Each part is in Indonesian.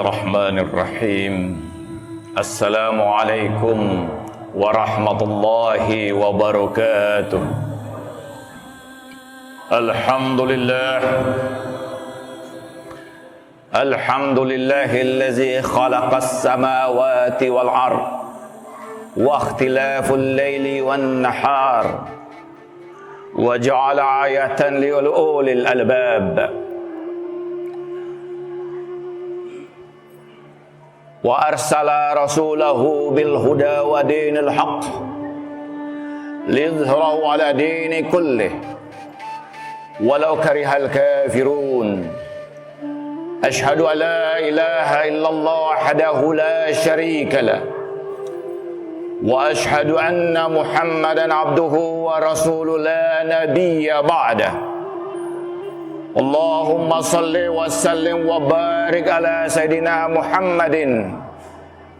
Bismillahirrahmanirrahim. Assalamualaikum warahmatullahi wabarakatuh. Alhamdulillahillazi khalaqas samawati wal ard wa ikhtilaful laili wan nahar wa ja'ala ayatan liulil albab wa arsala rasulahu bil huda wa dinil haqq liyudhhirahu ala dini kullih walau karihal kafirun. Ashhadu an la ilaha illallah wahdahu la syarika lah wa ashhadu anna Muhammadan abduhu wa rasuluhu la nabiyya ba'dah. Allahumma salli wa sallim wa barik ala Sayyidina Muhammadin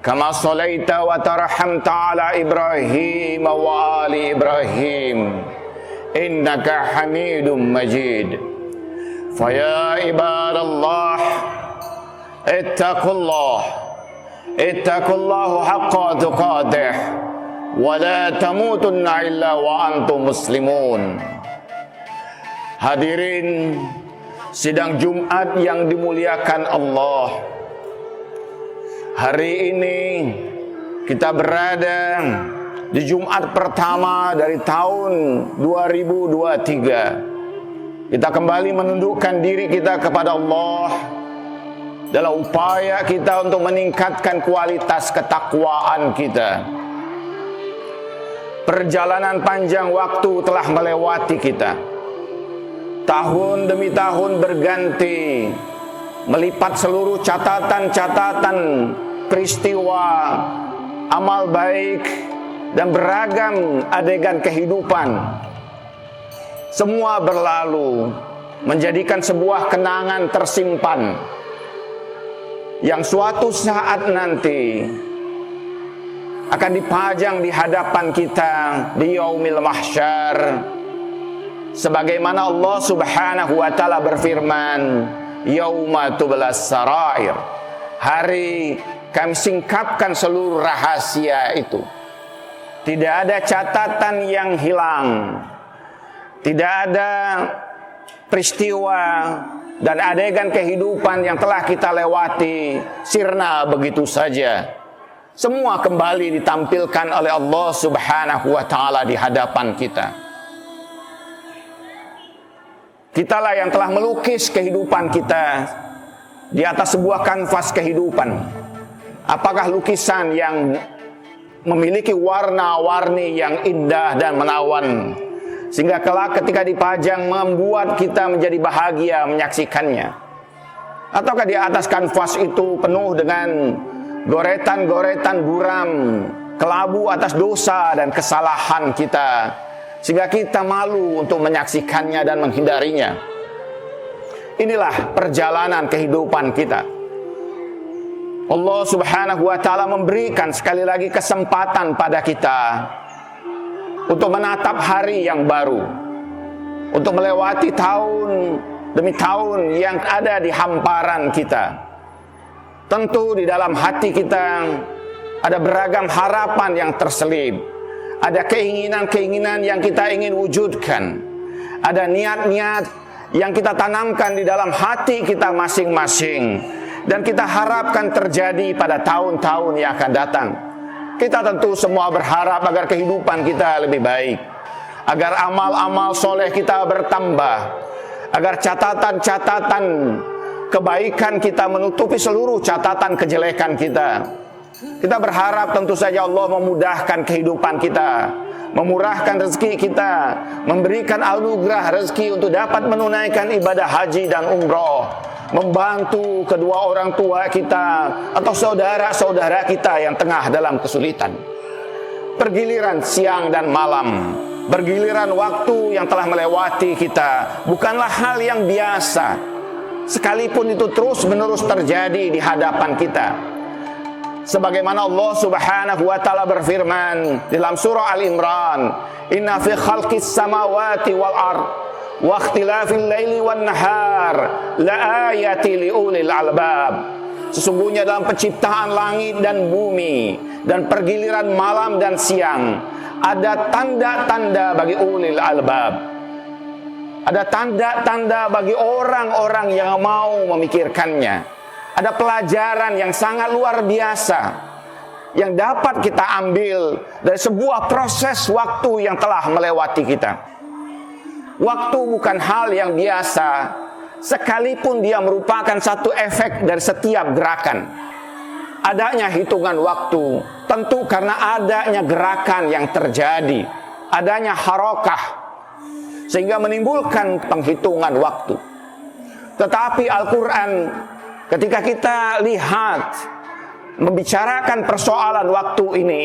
kama sallaita wa tarhamta ala Ibrahim wa ali Ibrahim innaka Hamidum Majid. Faya ibadallah ittaqullahu haqqa tuqatih wa la tamutunna illa wa antum muslimun. Hadirin sidang Jumat yang dimuliakan Allah, hari ini kita berada di Jumat pertama dari tahun 2023. Kita kembali menundukkan diri kita kepada Allah dalam upaya kita untuk meningkatkan kualitas ketakwaan kita. Perjalanan panjang waktu telah melewati kita. Tahun demi tahun berganti, melipat seluruh catatan-catatan peristiwa amal baik dan beragam adegan kehidupan. Semua berlalu, menjadikan sebuah kenangan tersimpan yang suatu saat nanti akan dipajang di hadapan kita di yaumil mahsyar. Sebagaimana Allah Subhanahu wa taala berfirman, yauma tublas sarair. Hari kami singkapkan seluruh rahasia itu. Tidak ada catatan yang hilang. Tidak ada peristiwa dan adegan kehidupan yang telah kita lewati sirna begitu saja. Semua kembali ditampilkan oleh Allah Subhanahu wa taala di hadapan kita. Kitalah yang telah melukis kehidupan kita di atas sebuah kanvas kehidupan. Apakah lukisan yang memiliki warna-warni yang indah dan menawan, sehingga kelak ketika dipajang membuat kita menjadi bahagia menyaksikannya? Ataukah di atas kanvas itu penuh dengan goretan-goretan buram, kelabu atas dosa dan kesalahan kita, sehingga kita malu untuk menyaksikannya dan menghindarinya? Inilah perjalanan kehidupan kita. Allah Subhanahu wa taala memberikan sekali lagi kesempatan pada kita untuk menatap hari yang baru, untuk melewati tahun demi tahun yang ada di hamparan kita. Tentu di dalam hati kita ada beragam harapan yang terselip, ada keinginan-keinginan yang kita ingin wujudkan, ada niat-niat yang kita tanamkan di dalam hati kita masing-masing, dan kita harapkan terjadi pada tahun-tahun yang akan datang. Kita tentu semua berharap agar kehidupan kita lebih baik, agar amal-amal soleh kita bertambah, agar catatan-catatan kebaikan kita menutupi seluruh catatan kejelekan kita. Kita berharap tentu saja Allah memudahkan kehidupan kita, memurahkan rezeki kita, memberikan anugerah rezeki untuk dapat menunaikan ibadah haji dan umroh, membantu kedua orang tua kita atau saudara-saudara kita yang tengah dalam kesulitan. Pergiliran siang dan malam, bergiliran waktu yang telah melewati kita bukanlah hal yang biasa, sekalipun itu terus-menerus terjadi di hadapan kita. Sebagaimana Allah Subhanahu wa taala berfirman dalam surah Al-Imran, "Inna fi khalqis samawati wal ard wa ikhtilafil laili wan nahar la ayati liulil albab." Sesungguhnya dalam penciptaan langit dan bumi dan pergiliran malam dan siang ada tanda-tanda bagi ulil albab. Ada tanda-tanda bagi orang-orang yang mau memikirkannya. Ada pelajaran yang sangat luar biasa yang dapat kita ambil dari sebuah proses waktu yang telah melewati kita. Waktu bukan hal yang biasa, sekalipun dia merupakan satu efek dari setiap gerakan. Adanya hitungan waktu tentu karena adanya gerakan yang terjadi, adanya harokah, sehingga menimbulkan penghitungan waktu. Tetapi Al-Quran ketika kita lihat membicarakan persoalan waktu ini,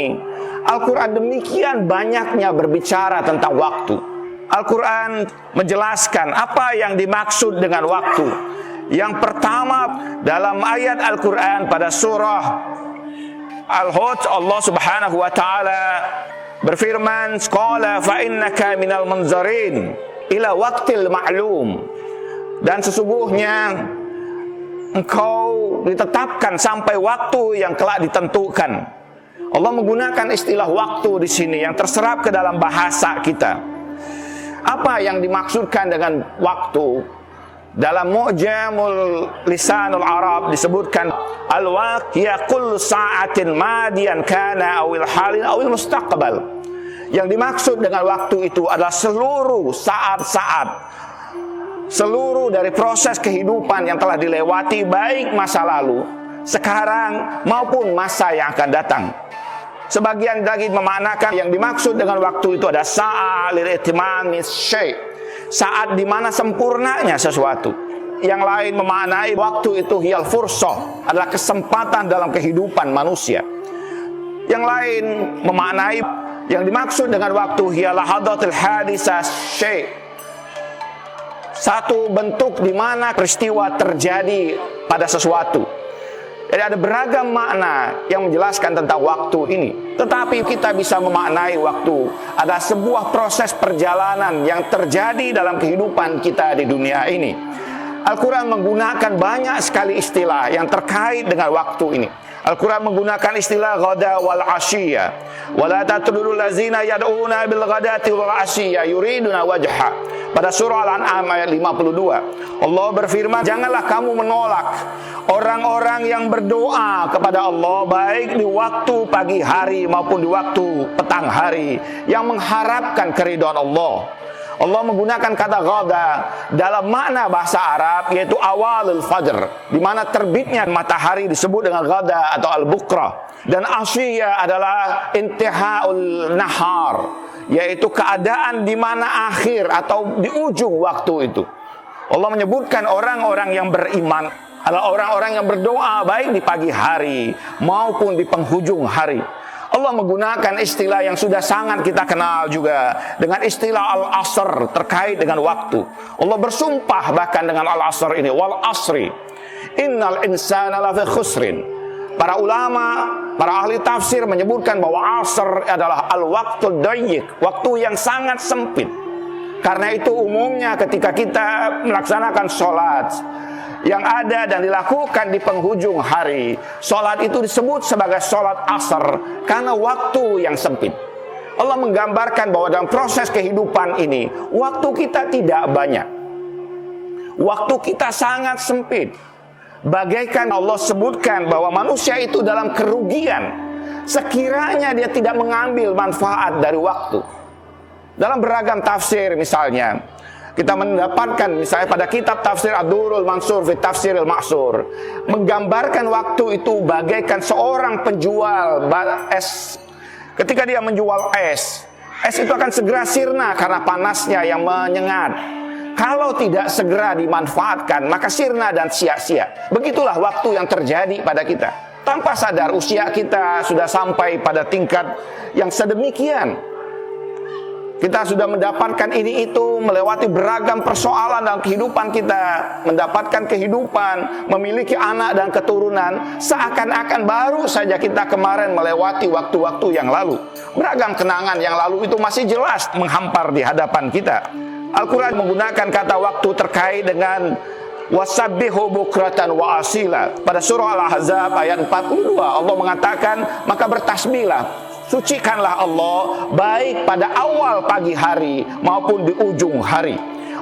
Al-Quran demikian banyaknya berbicara tentang waktu. Al-Quran menjelaskan apa yang dimaksud dengan waktu. Yang pertama, dalam ayat Al-Quran pada surah Al-Hud, Allah Subhanahu wa taala berfirman, "Qala fa innaka minal munzarin ila waqtil ma'lum." Dan sesungguhnya engkau ditetapkan sampai waktu yang telah ditentukan. Allah menggunakan istilah waktu di sini yang terserap ke dalam bahasa kita. Apa yang dimaksudkan dengan waktu? Dalam Mu'jamul Lisanul Arab disebutkan al-waqt hiya kullu sa'atin madiyan kana awil halin awil mustaqbal. Yang dimaksud dengan waktu itu adalah seluruh saat-saat, seluruh dari proses kehidupan yang telah dilewati, baik masa lalu, sekarang maupun masa yang akan datang. Sebagian lagi memaknakan yang dimaksud dengan waktu itu ada saat lil-ihtimami syai', saat di mana sempurnanya sesuatu. Yang lain memaknai waktu itu hiyal fursah, adalah kesempatan dalam kehidupan manusia. Yang lain memaknai yang dimaksud dengan waktu hiyal lahadatul hadisah syai', satu bentuk di mana peristiwa terjadi pada sesuatu. Jadi ada beragam makna yang menjelaskan tentang waktu ini. Tetapi kita bisa memaknai waktu ada sebuah proses perjalanan yang terjadi dalam kehidupan kita di dunia ini. Al-Quran menggunakan banyak sekali istilah yang terkait dengan waktu ini. Al-Quran menggunakan istilah ghada wal ashiya. Wala tatrudul lazina yad'una bil ghadati wal ashiya yuriduna wajha. Pada surah Al-An'am ayat 52, Allah berfirman, janganlah kamu menolak orang-orang yang berdoa kepada Allah baik di waktu pagi hari maupun di waktu petang hari, yang mengharapkan keridhaan Allah. Allah menggunakan kata ghada dalam makna bahasa Arab yaitu awalul fajr, di mana terbitnya matahari disebut dengan ghada atau al-bukrah, dan ashiya adalah intihaul nahar, yaitu keadaan di mana akhir atau di ujung waktu itu. Allah menyebutkan orang-orang yang beriman adalah orang-orang yang berdoa baik di pagi hari maupun di penghujung hari. Allah menggunakan istilah yang sudah sangat kita kenal juga dengan istilah al-asr terkait dengan waktu. Allah bersumpah bahkan dengan al-asr ini, wal asri innal insana lafi khusrin. Para ulama, para ahli tafsir menyebutkan bahwa asr adalah al-waqtul dayyiq, waktu yang sangat sempit. Karena itu umumnya ketika kita melaksanakan sholat yang ada dan dilakukan di penghujung hari, sholat itu disebut sebagai sholat asar karena waktu yang sempit. Allah menggambarkan bahwa dalam proses kehidupan ini waktu kita tidak banyak, waktu kita sangat sempit. Bagaikan Allah sebutkan bahwa manusia itu dalam kerugian sekiranya dia tidak mengambil manfaat dari waktu. Dalam beragam tafsir misalnya, kita mendapatkan misalnya pada kitab tafsir Ad-Durrul Mansur fi Tafsiril Ma'sur, menggambarkan waktu itu bagaikan seorang penjual es. Ketika dia menjual es itu akan segera sirna karena panasnya yang menyengat. Kalau tidak segera dimanfaatkan, maka sirna dan sia-sia. Begitulah waktu yang terjadi pada kita. Tanpa sadar usia kita sudah sampai pada tingkat yang sedemikian. Kita sudah mendapatkan ini itu, melewati beragam persoalan dalam kehidupan kita, mendapatkan kehidupan, memiliki anak dan keturunan, seakan-akan baru saja kita kemarin melewati waktu-waktu yang lalu. Beragam kenangan yang lalu itu masih jelas menghampar di hadapan kita. Al-Quran menggunakan kata waktu terkait dengan Wasabbihu bukratan wa asila. Pada surah Al-Ahzab ayat 42 Allah mengatakan, maka bertasbihlah, sucikanlah Allah baik pada awal pagi hari maupun di ujung hari.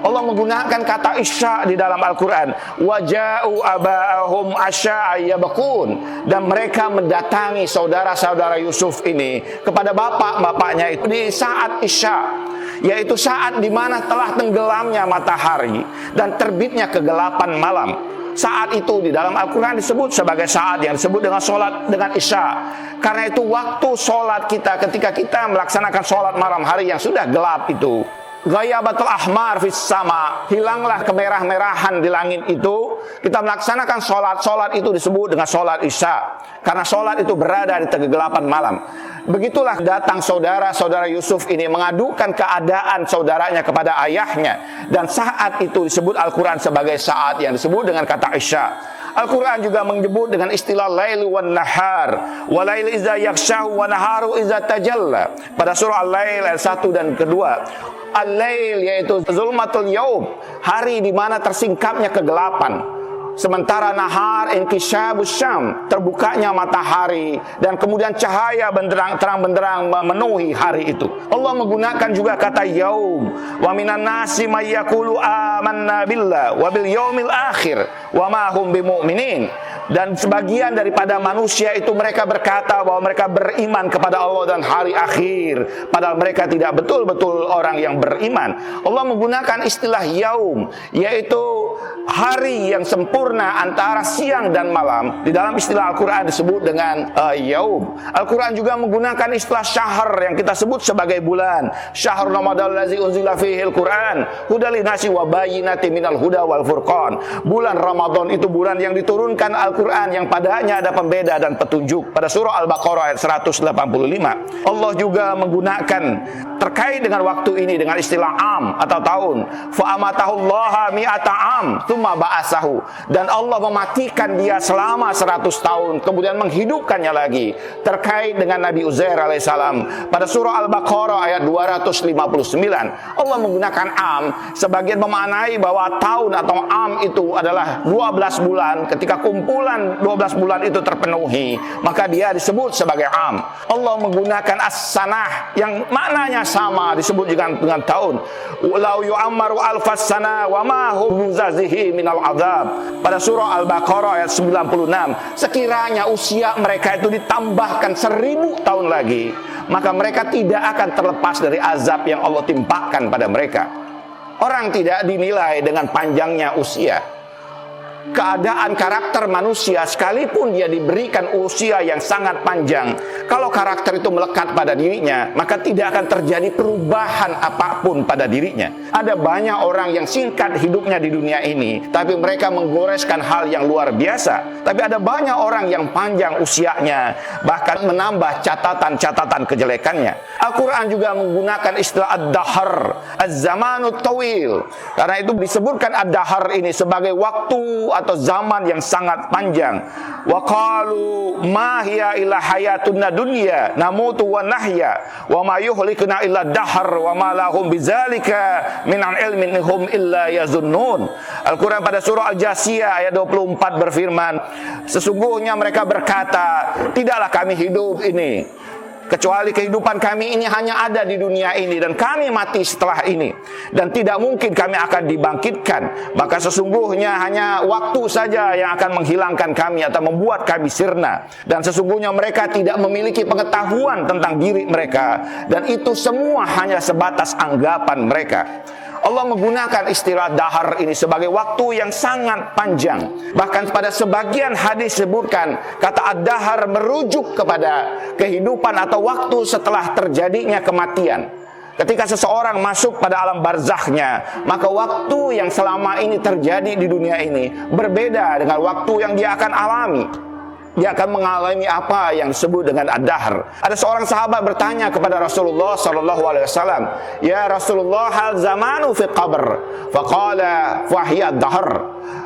Allah menggunakan kata isya di dalam Al-Quran. Waja'u aba'ahum asya'a yabakun. Dan mereka mendatangi saudara-saudara Yusuf ini kepada bapak-bapaknya itu di saat isya, yaitu saat di mana telah tenggelamnya matahari dan terbitnya kegelapan malam. Saat itu di dalam Al-Quran disebut sebagai saat yang disebut dengan sholat dengan isya. Karena itu waktu sholat kita ketika kita melaksanakan sholat malam hari yang sudah gelap itu. Ghayabatul ahmar fis sama, hilanglah kemerah-merahan di langit itu. Kita melaksanakan sholat itu disebut dengan sholat isya. Karena sholat itu berada di kegelapan malam. Begitulah datang saudara-saudara Yusuf ini mengadukan keadaan saudaranya kepada ayahnya. Dan saat itu disebut Al-Quran sebagai saat yang disebut dengan kata isya. Al-Quran juga menyebut dengan istilah lail wan nahar. Wa lail iza yakshahu wa naharu iza tajalla. Pada surah Al-Lail ayat 1 dan kedua. Al-Lail yaitu zulmatul yaum, hari di mana tersingkapnya kegelapan. Sementara nahar inkisyabus syam, terbukanya matahari dan kemudian cahaya terang benderang memenuhi hari itu. Allah menggunakan juga kata yaum. Wa minan nasi may yaqulu amanna billah wa bil yaumil akhir wa ma hum bimumin. Dan sebagian daripada manusia itu mereka berkata bahwa mereka beriman kepada Allah dan hari akhir, padahal mereka tidak betul-betul orang yang beriman. Allah menggunakan istilah yaum, yaitu hari yang sempurna antara siang dan malam. Di dalam istilah Al-Quran disebut dengan yaum. Al-Quran juga menggunakan istilah syahr yang kita sebut sebagai bulan. Syahr Ramadan allazi unzila fihil Quran hudal linasi wa bayyinatin minal huda wal furqan. Bulan Ramadan itu bulan yang diturunkan Al-Quran yang padanya ada pembeda dan petunjuk. Pada surah Al-Baqarah ayat 185. Allah juga menggunakan terkait dengan waktu ini dengan istilah am atau tahun. Fa amatahullaha mi'ata am tsumma ba'asahu. Dan Allah mematikan dia selama 100 tahun kemudian menghidupkannya lagi. Terkait dengan Nabi Uzair alaihissalam pada surah Al-Baqarah ayat 259. Allah menggunakan am sebagian memaknai bahwa tahun atau am itu adalah 12 bulan. Ketika kumpulan 12 bulan itu terpenuhi, maka dia disebut sebagai am. Allah menggunakan as-sanah yang maknanya sama disebut dengan tahun. Walau yu'ammaru alfas sana wa ma hum muzazihi minal azab. Pada surah Al-Baqarah ayat 96, sekiranya usia mereka itu ditambahkan 1000 tahun lagi, maka mereka tidak akan terlepas dari azab yang Allah timpakan pada mereka. Orang tidak dinilai dengan panjangnya usia. Keadaan karakter manusia sekalipun dia diberikan usia yang sangat panjang, kalau karakter itu melekat pada dirinya, maka tidak akan terjadi perubahan apapun pada dirinya. Ada banyak orang yang singkat hidupnya di dunia ini, tapi mereka menggoreskan hal yang luar biasa. Tapi ada banyak orang yang panjang usianya, bahkan menambah catatan-catatan kejelekannya. Al-Quran juga menggunakan istilah ad-dahr, az-zamanut tawil. Karena itu disebutkan ad-dahr ini sebagai waktu atau zaman yang sangat panjang. Wa qalu ma hiya illa hayatuna dunya namutu wa nahya wa ma yuhlikuna illa dahr wa ma lahum bidzalika min ilmin hum illa yazunnun. Al-Quran pada surah Al-Jasiyah ayat 24 berfirman, sesungguhnya mereka berkata, tidaklah kami hidup ini kecuali kehidupan kami ini hanya ada di dunia ini dan kami mati setelah ini dan tidak mungkin kami akan dibangkitkan. Maka sesungguhnya hanya waktu saja yang akan menghilangkan kami atau membuat kami sirna. Dan sesungguhnya mereka tidak memiliki pengetahuan tentang diri mereka, dan itu semua hanya sebatas anggapan mereka. Allah menggunakan istilah dahar ini sebagai waktu yang sangat panjang. Bahkan pada sebagian hadis sebutkan kata ad-dahar merujuk kepada kehidupan atau waktu setelah terjadinya kematian. Ketika seseorang masuk pada alam barzakhnya, maka waktu yang selama ini terjadi di dunia ini berbeda dengan waktu yang dia akan alami. Dia akan mengalami apa yang disebut dengan ad-dahr. Ada seorang sahabat bertanya kepada Rasulullah SAW, ya Rasulullah, hal zamanu fi qabr? Faqala fahiya ad-dahr.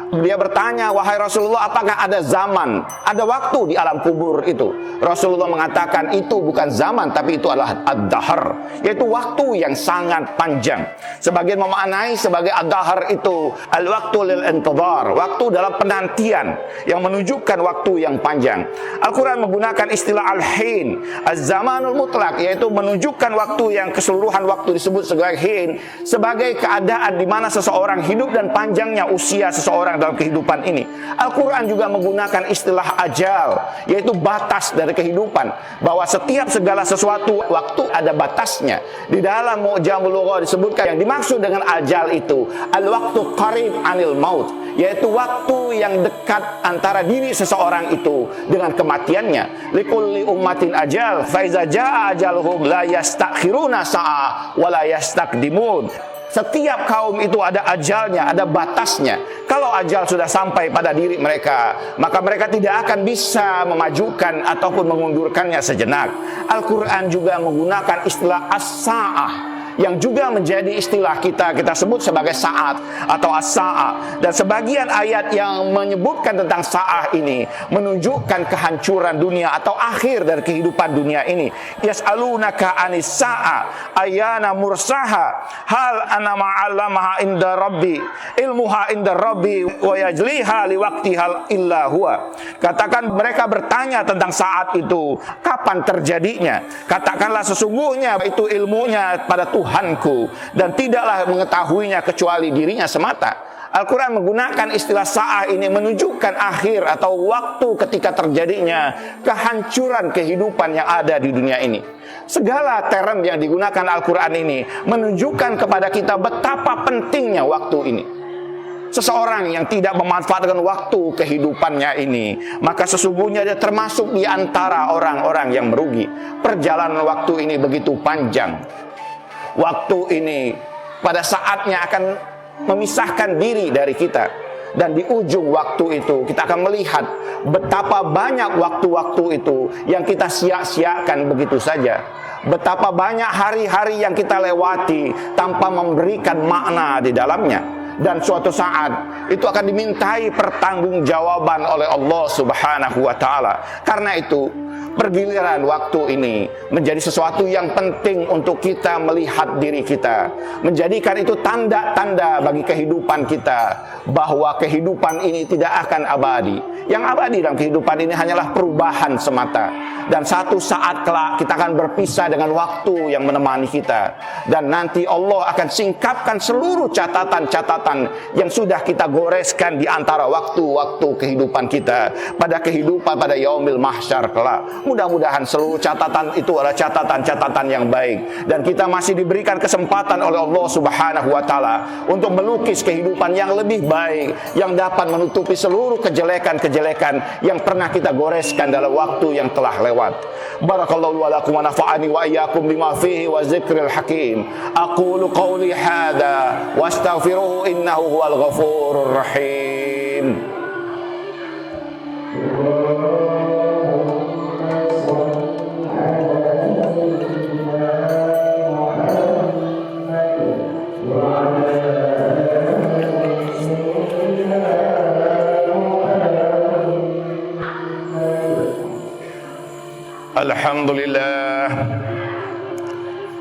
Dia bertanya, wahai Rasulullah, apakah ada zaman, ada waktu di alam kubur itu? Rasulullah mengatakan itu bukan zaman, tapi itu adalah ad-dahr, yaitu waktu yang sangat panjang. Sebagian memaknai sebagai ad-dahr itu al-waktu lil-intidhar, waktu dalam penantian yang menunjukkan waktu yang panjang. Al-Quran menggunakan istilah al-hin, az-zamanul mutlak, yaitu menunjukkan waktu yang keseluruhan waktu disebut sebagai hin, sebagai keadaan di mana seseorang hidup dan panjangnya usia seseorang dalam kehidupan ini. Al-Quran juga menggunakan istilah ajal, yaitu batas dari kehidupan, bahwa setiap segala sesuatu waktu ada batasnya. Di dalam Mu'jamul Lughah disebutkan yang dimaksud dengan ajal itu al-waktu qarib anil maut, yaitu waktu yang dekat antara diri seseorang itu dengan kematiannya. Likulli ummatin ajal fa iza jaa ajaluhum la yastakhiruna sa'a wa la yastaqdimun. Setiap kaum itu ada ajalnya, ada batasnya. Kalau ajal sudah sampai pada diri mereka, maka mereka tidak akan bisa memajukan ataupun mengundurkannya sejenak. Al-Quran juga menggunakan istilah as-sa'ah, yang juga menjadi istilah kita sebut sebagai saat atau as-sa'ah. Dan sebagian ayat yang menyebutkan tentang sa'ah ini menunjukkan kehancuran dunia atau akhir dari kehidupan dunia ini. Yas'alunaka anis sa'ah ayana mursaha hal ana ma'allamaha inda rabbi ilmuha inda rabbi wa yajliha liwaqtiha illa huwa. Katakan, mereka bertanya tentang saat itu, kapan terjadinya? Katakanlah, sesungguhnya itu ilmunya pada Tuhanku, dan tidaklah mengetahuinya kecuali dirinya semata. Al-Quran menggunakan istilah sa'ah ini menunjukkan akhir atau waktu ketika terjadinya kehancuran kehidupan yang ada di dunia ini. Segala term yang digunakan Al-Quran ini menunjukkan kepada kita betapa pentingnya waktu ini. Seseorang yang tidak memanfaatkan waktu kehidupannya ini, maka sesungguhnya dia termasuk di antara orang-orang yang merugi. Perjalanan waktu ini begitu panjang. Waktu ini pada saatnya akan memisahkan diri dari kita. Dan di ujung waktu itu kita akan melihat betapa banyak waktu-waktu itu yang kita sia-siakan begitu saja. Betapa banyak hari-hari yang kita lewati tanpa memberikan makna di dalamnya. Dan suatu saat itu akan dimintai pertanggungjawaban oleh Allah Subhanahu wa Ta'ala. Karena itu, pergiliran waktu ini menjadi sesuatu yang penting untuk kita melihat diri kita, menjadikan itu tanda-tanda bagi kehidupan kita, bahwa kehidupan ini tidak akan abadi. Yang abadi dalam kehidupan ini hanyalah perubahan semata. Dan satu saat kelak kita akan berpisah dengan waktu yang menemani kita. Dan nanti Allah akan singkapkan seluruh catatan-catatan yang sudah kita goreskan di antara waktu-waktu kehidupan kita pada kehidupan pada yaumil mahsyar kelak. Mudah-mudahan seluruh catatan itu adalah catatan-catatan yang baik, dan kita masih diberikan kesempatan oleh Allah Subhanahu wa Ta'ala untuk melukis kehidupan yang lebih baik, yang dapat menutupi seluruh kejelekan-kejelekan yang pernah kita goreskan dalam waktu yang telah lewat. Barakallahu wa lakum wa nafa'ani wa iyyakum bima fihi wa zikril hakim. Aqulu qawli hadha wa astaghfiruhu innahu huwal ghafurur rahim. Alhamdulillah,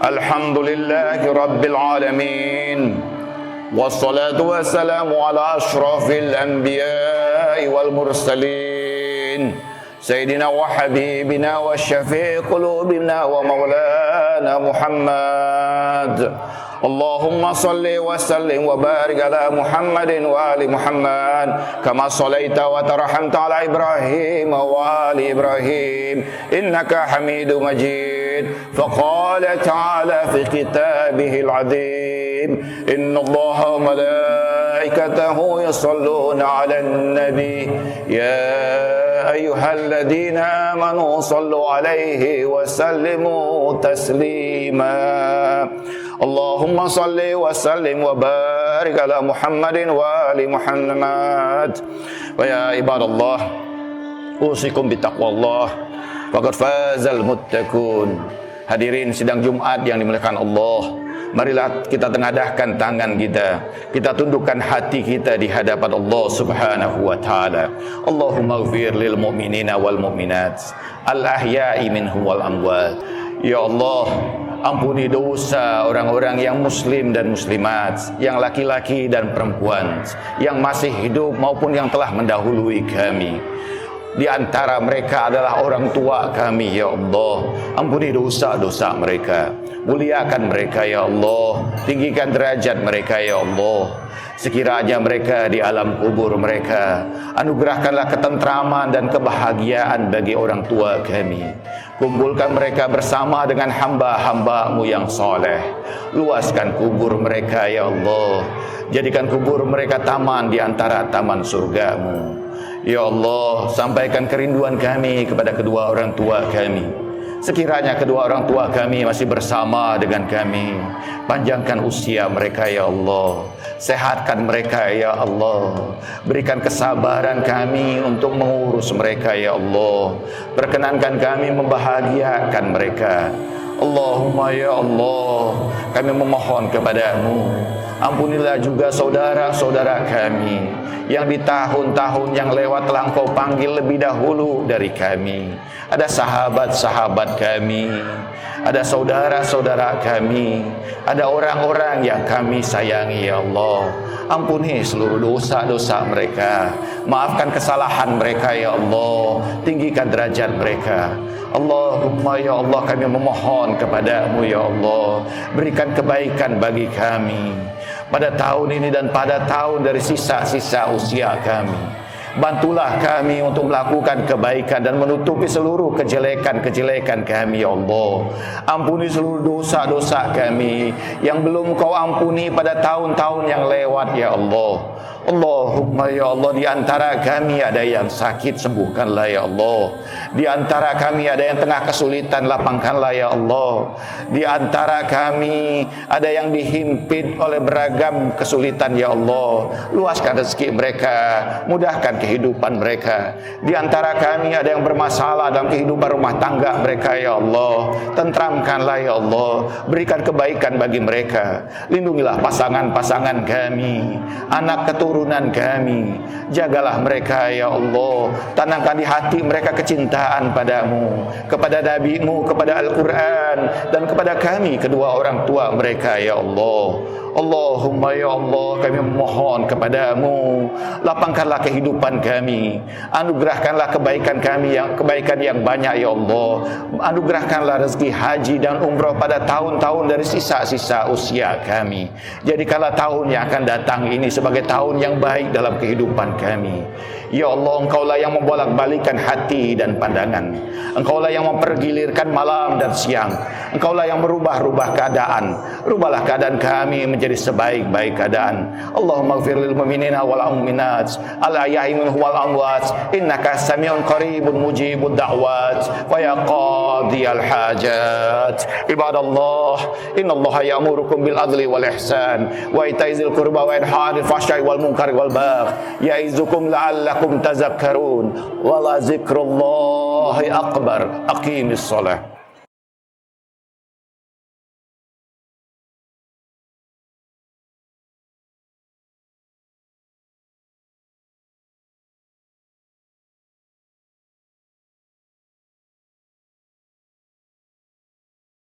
alhamdulillahi rabbil alamin, wassalatu wassalamu ala ashrafil anbiya'i wal mursalin, sayyidina wa habibina wa syafi'i qulubina wa maulana Muhammad. Allahumma salli wa sallim wa barik ala Muhammadin wa ali Muhammad kama sallaita wa tarhamta ala Ibrahim wa ali Ibrahim innaka Hamidum Majid. Faqala ta'ala fi kitabihil azim, inna Allaha wa malaikatahu yusalluna 'alan nabi ya ayyuhalladzina amanu sallu 'alaihi wa sallimu taslima. Allahumma salli wa sallim wa barik ala Muhammadin wa ali Muhammad. Wa ya ibadallah, usikum bitaqwallah, faqad fazal muttaqun. Hadirin sidang Jumat yang dimuliakan Allah, Marilah kita tengadahkan tangan kita, kita tundukkan hati kita di hadapan Allah Subhanahu wa taala. Allahumma ighfir lil mu'minina wal mu'minat al ahya'i minhum wal amwat. Ya Allah, ampuni dosa orang-orang yang muslim dan muslimat, yang laki-laki dan perempuan, yang masih hidup maupun yang telah mendahului kami. Di antara mereka adalah orang tua kami, ya Allah. Ampuni dosa-dosa mereka, muliakan mereka, ya Allah. Tinggikan derajat mereka, ya Allah. Sekiranya mereka di alam kubur mereka, anugerahkanlah ketentraman dan kebahagiaan bagi orang tua kami. Kumpulkan mereka bersama dengan hamba-hamba-Mu yang soleh. Luaskan kubur mereka, ya Allah. Jadikan kubur mereka taman di antara taman surga-Mu. Ya Allah, sampaikan kerinduan kami kepada kedua orang tua kami. Sekiranya kedua orang tua kami masih bersama dengan kami, panjangkan usia mereka, ya Allah. Sehatkan mereka, ya Allah. Berikan kesabaran kami untuk mengurus mereka, ya Allah. Perkenankan kami membahagiakan mereka. Allahumma ya Allah, kami memohon kepadamu, ampunilah juga saudara-saudara kami yang di tahun-tahun yang lewat telah Engkau panggil lebih dahulu dari kami. Ada sahabat-sahabat kami, ada saudara-saudara kami, ada orang-orang yang kami sayangi, ya Allah. Ampuni seluruh dosa-dosa mereka, maafkan kesalahan mereka, ya Allah. Tinggikan derajat mereka. Allahumma ya Allah, kami memohon kepadamu, ya Allah, berikan kebaikan bagi kami pada tahun ini dan pada tahun dari sisa-sisa usia kami. Bantulah kami untuk melakukan kebaikan dan menutupi seluruh kejelekan-kejelekan kami, ya Allah. Ampuni seluruh dosa-dosa kami yang belum Kau ampuni pada tahun-tahun yang lewat, ya Allah. Allahumma ya Allah, di antara kami ada yang sakit, sembuhkanlah, ya Allah. Di antara kami ada yang tengah kesulitan, lapangkanlah, ya Allah. Di antara kami ada yang dihimpit oleh beragam kesulitan, ya Allah. Luaskan rezeki mereka, mudahkan kehidupan mereka. Di antara kami ada yang bermasalah dalam kehidupan rumah tangga mereka, ya Allah. Tentramkanlah, ya Allah. Berikan kebaikan bagi mereka. Lindungilah pasangan-pasangan kami, anak keturunan kami. Jagalah mereka, ya Allah. Tanamkan di hati mereka kecintaan padamu, kepada Nabi-Mu, kepada Al-Quran, dan kepada kami, kedua orang tua mereka, ya Allah. Allahumma ya Allah, kami memohon kepadamu, lapangkanlah kehidupan kami, anugerahkanlah kebaikan yang banyak, ya Allah. Anugerahkanlah rezeki haji dan umrah pada tahun-tahun dari sisa-sisa usia kami. Jadikanlah tahun yang akan datang ini sebagai tahun yang baik dalam kehidupan kami. Ya Allah, Engkaulah yang membolak-balikan hati dan pandangan. Engkaulah yang mempergilirkan malam dan siang. Engkaulah yang merubah-rubah keadaan. Rubahlah keadaan kami menjadi sebaik-baik keadaan. Allahumma ighfir lil mu'minina wal mu'minat al ahya'i minhum wal amwat innaka sami'un qaribun mujibud da'wat wa ya qadiyal hajat. Ibadallah, innallaha ya'murukum bil adli wal ihsan wa itaizil qurba wa yanha 'anil fahsya'i wal munkari wal baghi ya'izukum la'allakum tazakkarun wa la zikrullahi akbar. Aqimis shalah.